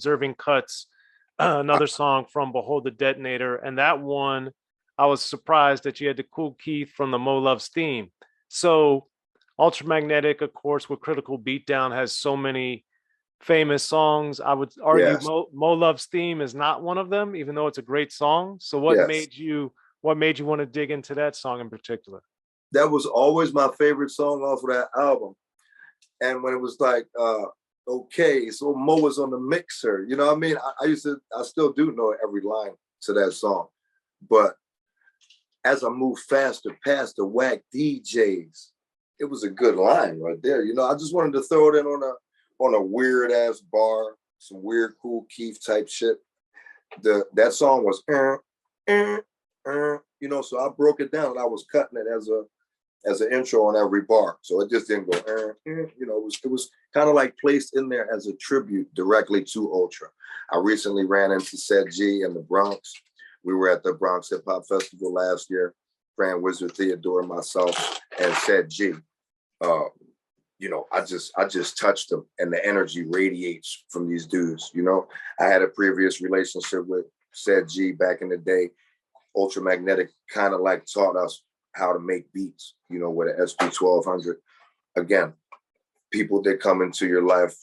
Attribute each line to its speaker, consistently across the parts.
Speaker 1: Observing Cuts, another song from Behold the Detonator. And that one, I was surprised that you had the Cool Keith from the Mo Love's theme. So Ultramagnetic, of course, with Critical Beatdown has so many famous songs. I would argue
Speaker 2: Yes,
Speaker 1: Mo Love's theme is not one of them, even though it's a great song. So
Speaker 2: yes.
Speaker 1: what made you want to dig into that song in particular?
Speaker 2: That was always my favorite song off of that album. And when it was like, okay, so Mo was on the mixer, you know what I mean? I still do know every line to that song. But as I moved faster past the whack DJs, it was a good line right there. You know, I just wanted to throw it in on a weird ass bar, some weird Cool Keith type shit. That song was, you know, so I broke it down and I was cutting it as an intro on every bar. So it just didn't go, you know, it was kind of like placed in there as a tribute directly to Ultra. I recently ran into Said G in the Bronx. We were at the Bronx Hip Hop Festival last year, Grand Wizard Theodore, myself, and Said G. You know, I just touched them and the energy radiates from these dudes, you know. I had a previous relationship with Said G back in the day. Ultramagnetic kind of like taught us how to make beats, you know, with an SP1200. Again, people that come into your life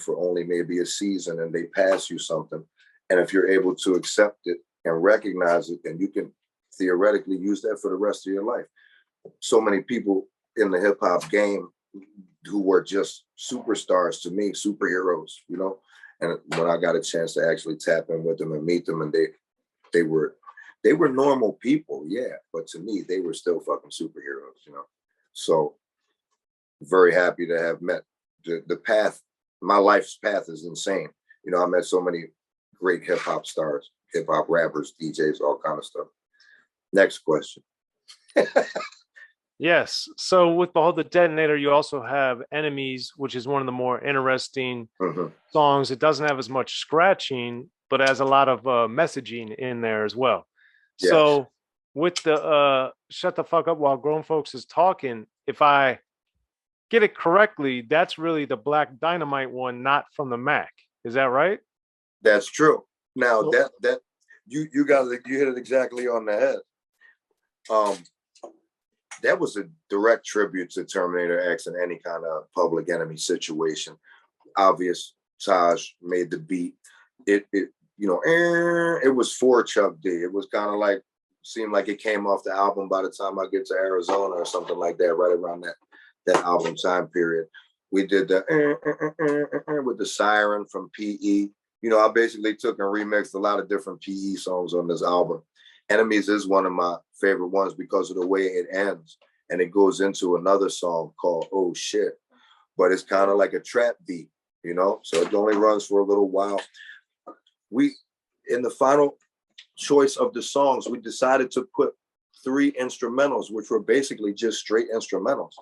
Speaker 2: for only maybe a season and they pass you something. And if you're able to accept it and recognize it, then you can theoretically use that for the rest of your life. So many people in the hip hop game who were just superstars to me, superheroes, you know. And when I got a chance to actually tap in with them and meet them, and they were normal people, yeah, but to me, they were still fucking superheroes, you know. So very happy to have met the path. My life's path is insane. You know, I met so many great hip hop stars, hip hop rappers, DJs, all kind of stuff. Next question.
Speaker 1: Yes. So with Behold the Detonator, you also have Enemies, which is one of the more interesting songs. It doesn't have as much scratching, but has a lot of messaging in there as well.
Speaker 2: Yes.
Speaker 1: So with the Shut the Fuck Up While Grown Folks is Talking, if I get it correctly, that's really the Black Dynamite one, not from the Mac. Is that right?
Speaker 2: That's true. Now that you hit it exactly on the head. That was a direct tribute to Terminator X and any kind of Public Enemy situation. Obvious, Taj made the beat. It you know, it was for Chuck D. It was kind of like, seemed like it came off the album by the time I get to Arizona or something like that, right around that album time period. We did the with the siren from PE. You know, I basically took and remixed a lot of different PE songs on this album. Enemies is one of my favorite ones because of the way it ends. And it goes into another song called Oh Shit. But it's kind of like a trap beat, you know? So it only runs for a little while. In the final choice of the songs, we decided to put 3 instrumentals, which were basically just straight instrumentals.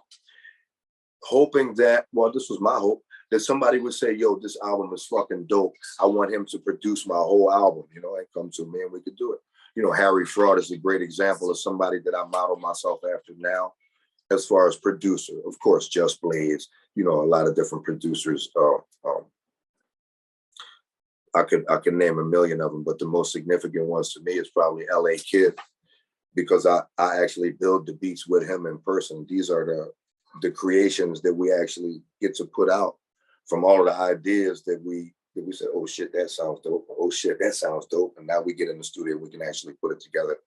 Speaker 2: Hoping that, well, this was my hope, that somebody would say, yo, this album is fucking dope. I want him to produce my whole album, you know, and come to me and we could do it. You know, Harry Fraud is a great example of somebody that I model myself after now, as far as producer. Of course, Just Blaze, you know, a lot of different producers. I could name a million of them, but the most significant ones to me is probably LA Kid, because I actually build the beats with him in person. These are the creations that we actually get to put out from all of the ideas that we said, oh shit, that sounds dope. Oh shit, that sounds dope. And now we get in the studio, we can actually put it together.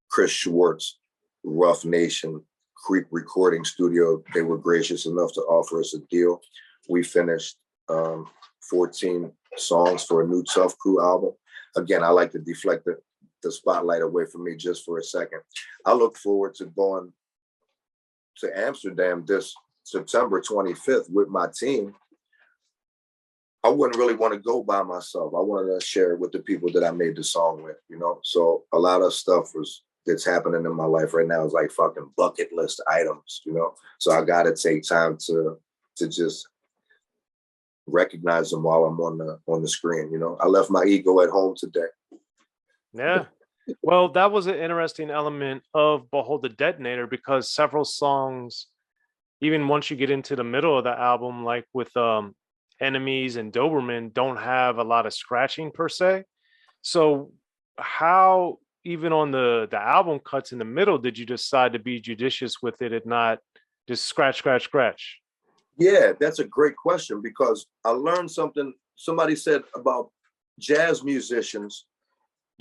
Speaker 2: Chris Schwartz, Rough Nation, Creep Recording Studio, they were gracious enough to offer us a deal. We finished 14 songs for a new Tough Crew album. Again, I like to deflect the spotlight away from me just for a second. I look forward to going to Amsterdam this September 25th with my team. I wouldn't really want to go by myself. I wanted to share it with the people that I made the song with, you know? So a lot of stuff that's happening in my life right now is like fucking bucket list items, you know? So I got to take time to just recognize them while I'm on the screen, you know? I left my ego at home today.
Speaker 1: Yeah. Well, that was an interesting element of Behold the Detonator, because several songs, even once you get into the middle of the album, like with Enemies and Doberman don't have a lot of scratching per se. So how, even on the album cuts in the middle, did you decide to be judicious with it and not just scratch, scratch, scratch?
Speaker 2: Yeah, that's a great question because I learned something. Somebody said about jazz musicians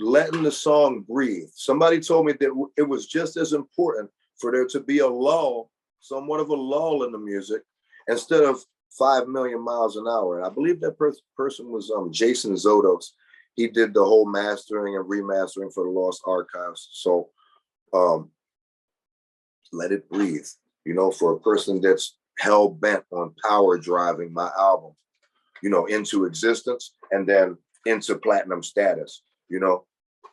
Speaker 2: letting the song breathe. Somebody told me that it was just as important for there to be a lull, somewhat of a lull in the music, instead of 5 million miles an hour. And I believe that person was Jason Zotos. He did the whole mastering and remastering for the Lost Archives. So let it breathe. You know, for a person that's hell bent on power driving my album, you know, into existence and then into platinum status, you know.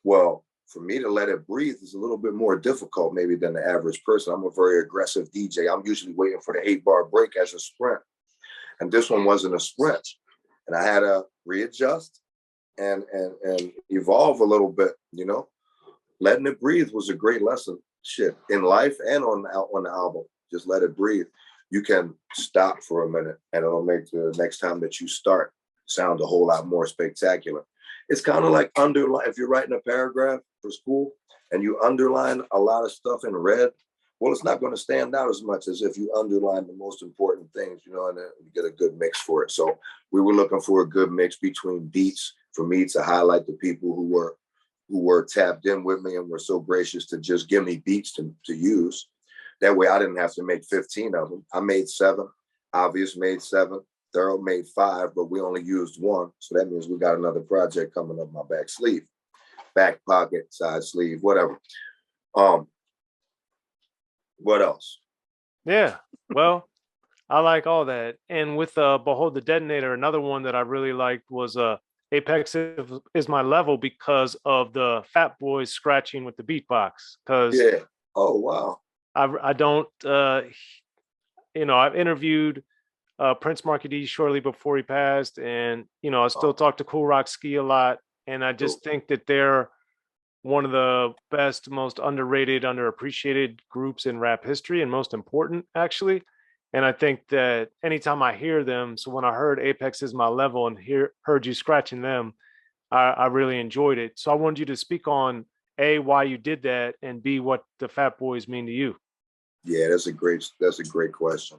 Speaker 2: Well, for me to let it breathe is a little bit more difficult maybe than the average person. I'm a very aggressive DJ. I'm usually waiting for the 8-bar break as a sprint. And this one wasn't a sprint. And I had to readjust and evolve a little bit, you know. Letting it breathe was a great lesson, shit, in life and on the album. Just let it breathe. You can stop for a minute and it'll make the next time that you start sound a whole lot more spectacular. It's kind of like if you're writing a paragraph for school and you underline a lot of stuff in red, well, it's not going to stand out as much as if you underline the most important things, you know, and then you get a good mix for it. So we were looking for a good mix between beats for me to highlight the people who were tapped in with me and were so gracious to just give me beats to use. That way I didn't have to make 15 of them. I made 7, Obvious made 7, Thorough made 5, but we only used 1. So that means we got another project coming up my back sleeve, back pocket, side sleeve, whatever. What else?
Speaker 1: Yeah. Well, I like all that. And with Behold the Detonator, another one that I really liked was Apex is my level because of the Fat Boys scratching with the beatbox. Because
Speaker 2: Yeah. Oh, wow.
Speaker 1: I don't, you know, I've interviewed Prince Markie D shortly before he passed, and you know, I still talk to Cool Rock Ski a lot, and I just think that they're one of the best, most underrated, underappreciated groups in rap history, and most important, actually. And I think that anytime I hear them, so when I heard Apex is my level and heard you scratching them, I really enjoyed it. So I wanted you to speak on A, why you did that, and B, what the Fat Boys mean to you.
Speaker 2: Yeah, that's a great question.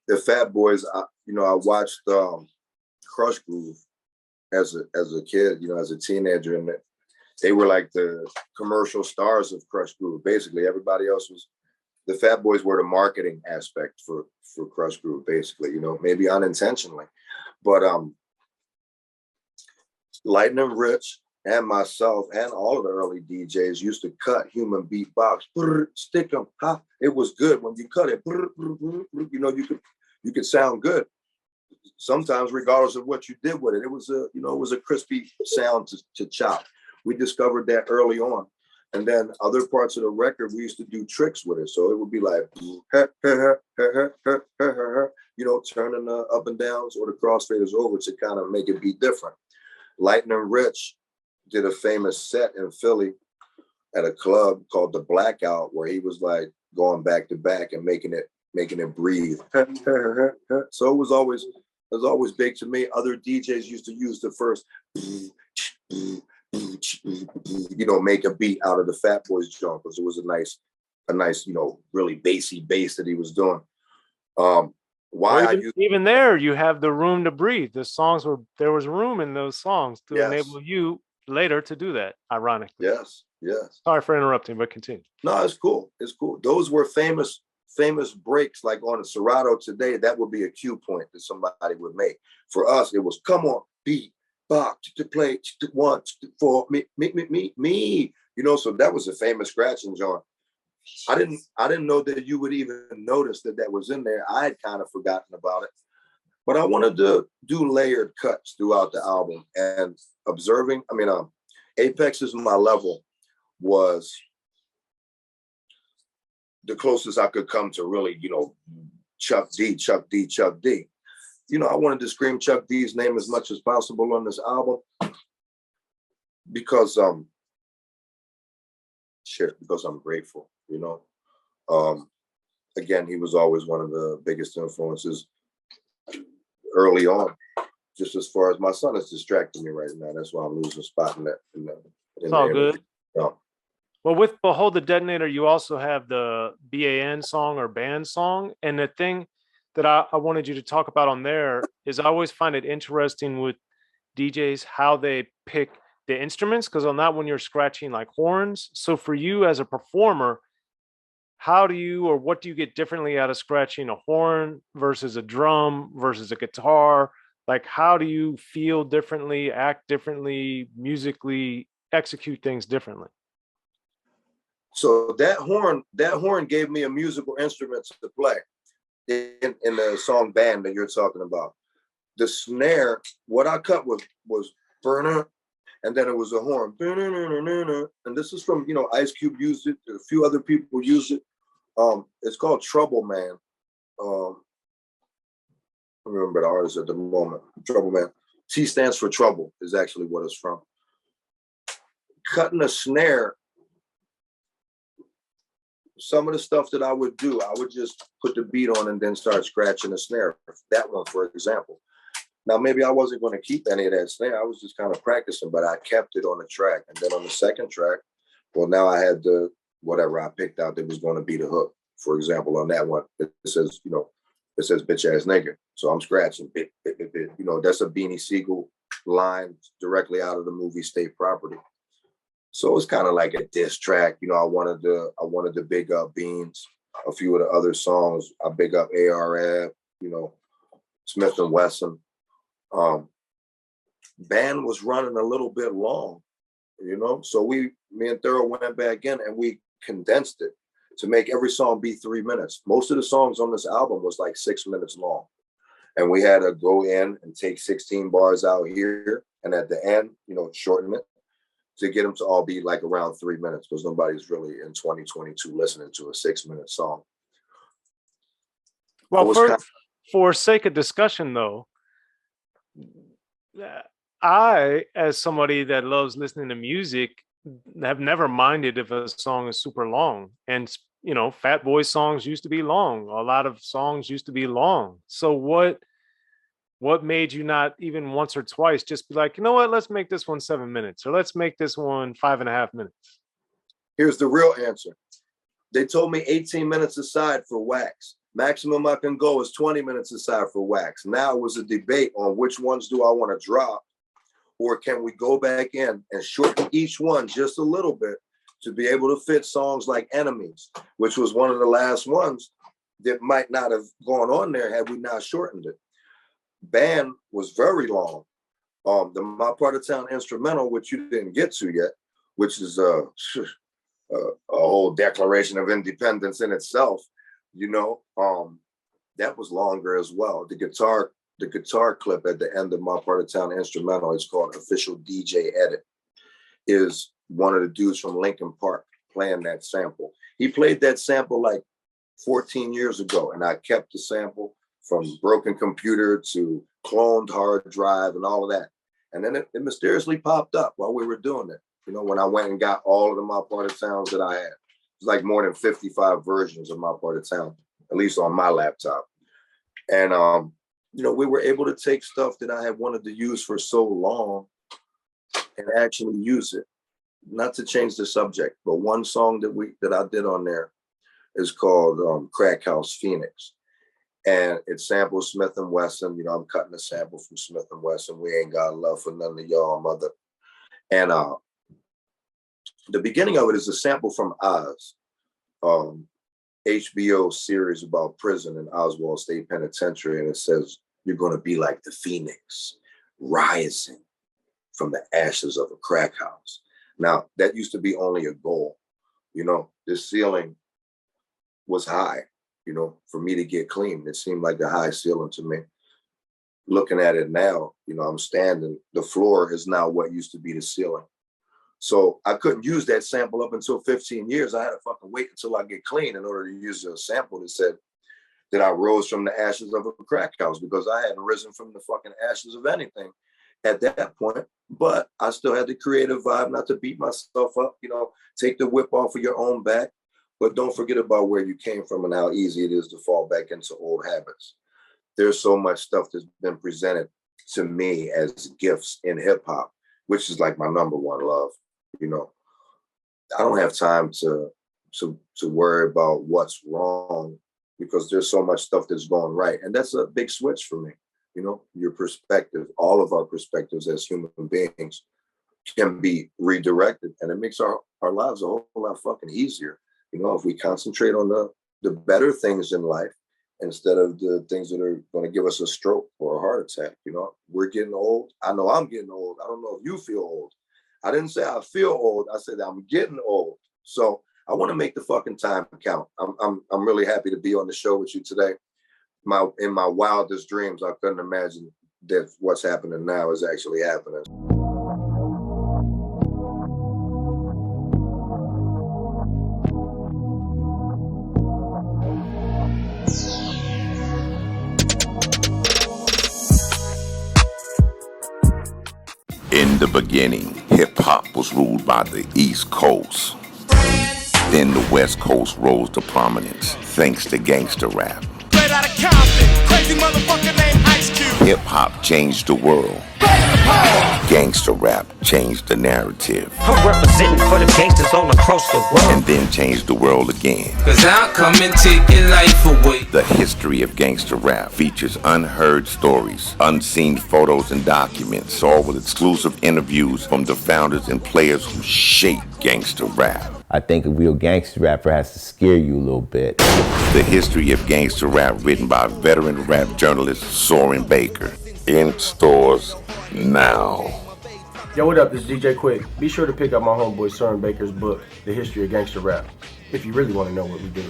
Speaker 2: The Fat Boys, you know, I watched Crush Groove as a kid, you know, as a teenager, and they were like the commercial stars of Crush Groove. Basically, everybody else was, the Fat Boys were the marketing aspect for Crush Groove, basically, you know, maybe unintentionally. But Lightning Rich and myself and all of the early DJs used to cut human beatbox, stick them. It was good when you cut it. You know, you could sound good. Sometimes, regardless of what you did with it, it was a crispy sound to chop. We discovered that early on, and then other parts of the record we used to do tricks with it. So it would be like, you know, turning the up and downs or the crossfaders over to kind of make it be different. Lightning Rich did a famous set in Philly at a club called the Blackout, where he was like going back to back and making it breathe. So it was always big to me. Other DJs used to use the first, you know, make a beat out of the Fat Boys joint because it was a nice, you know, really bassy bass that he was doing.
Speaker 1: Even there, you have the room to breathe. There was room in those songs to enable you later to do that. Ironically,
Speaker 2: yes.
Speaker 1: Sorry for interrupting, but continue.
Speaker 2: No, it's cool. Those were famous breaks, like on a Serato today. That would be a cue point that somebody would make. For us, it was come on, beat, box to play, 1, 4, me. You know, so that was a famous scratching joint. I didn't know that you would even notice that was in there. I had kind of forgotten about it, but I wanted to do layered cuts throughout the album and observing. I mean, Apex is my level was the closest I could come to really, you know, Chuck D. You know, I wanted to scream Chuck D's name as much as possible on this album because I'm grateful, you know. Again, he was always one of the biggest influences early on. just as far as my son is distracting me right now. That's why I'm losing spot in that.
Speaker 1: It's all good.
Speaker 2: Yeah.
Speaker 1: Well, with Behold the Detonator, you also have the B.A.N song or B.A.N song. And the thing that I wanted you to talk about on there is I always find it interesting with DJs how they pick the instruments, because on that one you're scratching like horns. So for you as a performer, how do you or what do you get differently out of scratching a horn versus a drum versus a guitar? Like, how do you feel differently, act differently, musically, execute things differently?
Speaker 2: So that horn gave me a musical instrument to play in the song "B.A.N" that you're talking about. The snare, what I cut was burner, and then it was a horn. And this is from, Ice Cube used it, a few other people used it. It's called Trouble Man. I remember the artist at the moment. Trouble Man. T stands for trouble is actually what it's from. Cutting a snare, some of the stuff that I would do, I would just put the beat on and then start scratching the snare. That one, for example. Now, maybe I wasn't going to keep any of that snare. I was just kind of practicing, but I kept it on the track. And then on the second track, well, now I had whatever I picked out that was going to be the hook. For example, on that one, it says, it says bitch ass nigga. So I'm scratching, bit. That's a Beanie Siegel line directly out of the movie State Property. So it's kind of like a diss track. I wanted to big up Beans. A few of the other songs, I big up ARF, Smith and Wesson. B.A.N was running a little bit long, so me and Thorough went back in and we condensed it to make every song be 3 minutes. Most of the songs on this album was like 6 minutes long. And we had to go in and take 16 bars out here. And at the end, shorten it to get them to all be like around 3 minutes, because nobody's really in 2022 listening to a 6-minute song.
Speaker 1: Well, for sake of discussion, though, I, as somebody that loves listening to music, have never minded if a song is super long. And, Fat Boy songs used to be long. A lot of songs used to be long. So what made you not even once or twice just be like, you know what, let's make this one 7 minutes, or let's make this one 5.5 minutes?
Speaker 2: Here's the real answer. They told me 18 minutes aside for wax. Maximum I can go is 20 minutes aside for wax. Now it was a debate on which ones do I want to drop, or can we go back in and shorten each one just a little bit to be able to fit songs like Enemies, which was one of the last ones that might not have gone on there had we not shortened it. B.A.N was very long. The My Part of Town instrumental, which you didn't get to yet, which is a whole Declaration of Independence in itself, that was longer as well. The guitar clip at the end of My Part of Town instrumental, it's called Official DJ Edit, is one of the dudes from Linkin Park playing that sample. He played that sample like 14 years ago, and I kept the sample from broken computer to cloned hard drive and all of that. And then it mysteriously popped up while we were doing it. When I went and got all of the My Part of Towns that I had. It's like more than 55 versions of My Part of Town, at least on my laptop. And, we were able to take stuff that I had wanted to use for so long and actually use it. Not to change the subject, but one song that I did on there is called Crack House Phoenix. And it samples Smith and Wesson. I'm cutting a sample from Smith and Wesson. We ain't got love for none of y'all, mother. And the beginning of it is a sample from Oz, HBO series about prison in Oswald State Penitentiary. And it says, you're going to be like the phoenix, rising from the ashes of a crack house. Now, that used to be only a goal. The ceiling was high. For me to get clean, it seemed like a high ceiling to me. Looking at it now, I'm standing, the floor is now what used to be the ceiling. So I couldn't use that sample up until 15 years. I had to fucking wait until I get clean in order to use a sample that said that I rose from the ashes of a crack house, because I hadn't risen from the fucking ashes of anything at that point. But I still had the creative vibe not to beat myself up, take the whip off of your own back. But don't forget about where you came from and how easy it is to fall back into old habits. There's so much stuff that's been presented to me as gifts in hip hop, which is like my number one love. You know, I don't have time to worry about what's wrong because there's so much stuff that's going right. And that's a big switch for me. You know, your perspective, all of our perspectives as human beings can be redirected, and it makes our lives a whole lot fucking easier. You know, if we concentrate on the better things in life instead of the things that are going to give us a stroke or a heart attack. You know, we're getting old. I know I'm getting old. I don't know if you feel old. I didn't say I feel old. I said I'm getting old. So I want to make the fucking time count. I'm really happy to be on the show with you today. In my wildest dreams, I couldn't imagine that what's happening now is actually happening.
Speaker 3: In the beginning, hip-hop was ruled by the East Coast. Then the West Coast rose to prominence, thanks to gangster rap.
Speaker 4: Straight out of Compton, crazy motherfucker named Ice Cube.
Speaker 3: Hip-hop changed the world. Gangster rap changed the narrative.
Speaker 5: I'm representing for the gangsters all across the world.
Speaker 3: And then changed the world again.
Speaker 4: Cause I'll come and take your life away.
Speaker 3: The history of gangster rap features unheard stories, unseen photos and documents, all with exclusive interviews from the founders and players who shaped gangster rap.
Speaker 6: I think a real gangster rapper has to scare you a little bit.
Speaker 3: The history of gangster rap written by veteran rap journalist Soren Baker. In stores now.
Speaker 7: Yo, what up? This is DJ Quick. Be sure to pick up my homeboy Soren Baker's book, The History of Gangster Rap, if you really want to know what we do.